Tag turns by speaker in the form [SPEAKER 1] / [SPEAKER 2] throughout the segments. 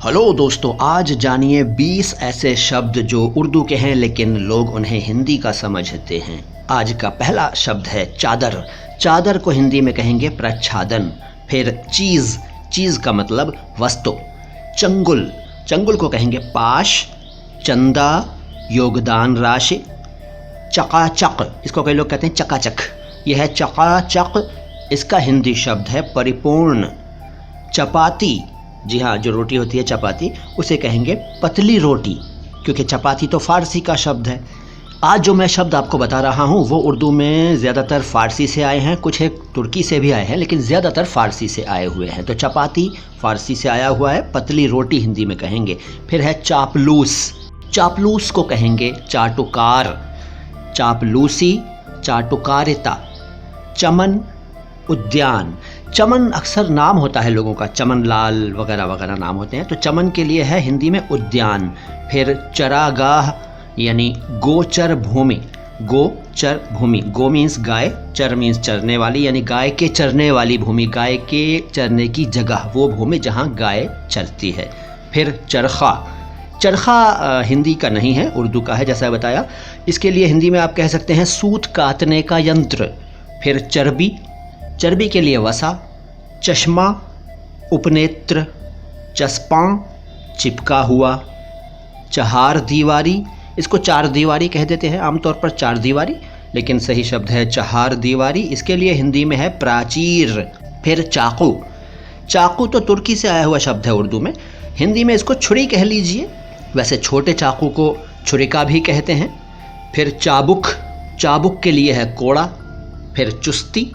[SPEAKER 1] Hello दोस्तों, आज जानिए 20 ऐसे शब्द जो उर्दू के हैं लेकिन लोग उन्हें हिंदी का समझते हैं। आज का पहला शब्द है चादर। चादर को हिंदी में कहेंगे प्रच्छादन। फिर चीज़, चीज़ का मतलब वस्तु। चंगुल, चंगुल को कहेंगे पाश। चंदा, योगदान राशि। चकाचक, इसको कई लोग कहते हैं चकाचक, यह है चकाचक। इसका हिंदी शब्द है परिपूर्ण। चपाती, जी हाँ, जो रोटी होती है चपाती, उसे कहेंगे पतली रोटी, क्योंकि चपाती तो फ़ारसी का शब्द है। आज जो मैं शब्द आपको बता रहा हूँ वो उर्दू में ज़्यादातर फ़ारसी से आए हैं, कुछ एक तुर्की से भी आए हैं, लेकिन ज़्यादातर फ़ारसी से आए हुए हैं। तो चपाती फ़ारसी से आया हुआ है, पतली रोटी हिंदी में कहेंगे। फिर है चापलूस, चापलूस को कहेंगे चाटुकार। चापलूसी, चाटुकारिता। चमन, उद्यान। चमन अक्सर नाम होता है लोगों का, चमन लाल वगैरह वगैरह नाम होते हैं, तो चमन के लिए है हिंदी में उद्यान। फिर चरागाह यानी गोचर भूमि। गोचर भूमि, गो मीन्स गाय, चर मीन्स चरने वाली, यानी गाय के चरने वाली भूमि, गाय के चरने की जगह, वो भूमि जहाँ गाय चरती है। फिर चरखा, चरखा हिंदी का नहीं है, उर्दू का है जैसा बताया। इसके लिए हिंदी में आप कह सकते हैं सूत काटने का यंत्र। फिर चर्बी, चर्बी के लिए वसा। चश्मा, उपनेत्र। चस्पां, चिपका हुआ। चहार दीवारी, इसको चार दीवारी कह देते हैं आमतौर पर, चार दीवारी, लेकिन सही शब्द है चहार दीवारी। इसके लिए हिंदी में है प्राचीर। फिर चाकू, चाकू तो तुर्की से आया हुआ शब्द है उर्दू में, हिंदी में इसको छुरी कह लीजिए, वैसे छोटे चाकू को छुरिका भी कहते हैं। फिर चाबुक, चाबुक के लिए है कोड़ा। फिर चुस्ती,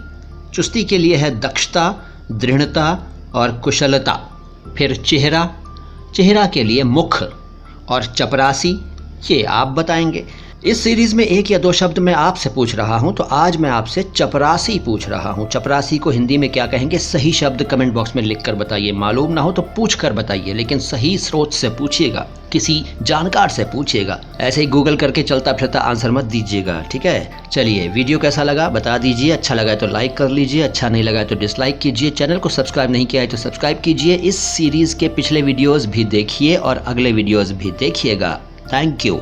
[SPEAKER 1] चुस्ती के लिए है दक्षता, दृढ़ता और कुशलता। फिर चेहरा, चेहरा के लिए मुख। और चपरासी, ये आप बताएंगे। इस सीरीज़ में एक या दो शब्द मैं आपसे पूछ रहा हूं, तो आज मैं आपसे चपरासी पूछ रहा हूं। चपरासी को हिंदी में क्या कहेंगे? सही शब्द कमेंट बॉक्स में लिख कर बताइए। मालूम ना हो तो पूछ कर बताइए, लेकिन सही स्रोत से पूछिएगा, किसी जानकार से पूछिएगा। ऐसे ही गूगल करके चलता फिरता आंसर मत दीजिएगा, ठीक है? चलिए, वीडियो कैसा लगा बता दीजिए। अच्छा लगा तो लाइक कर लीजिए, अच्छा नहीं लगा तो डिसलाइक कीजिए। चैनल को सब्सक्राइब नहीं किया है तो सब्सक्राइब कीजिए। इस सीरीज़ के पिछले वीडियोज़ भी देखिए और अगले वीडियोज़ भी देखिएगा। Thank you.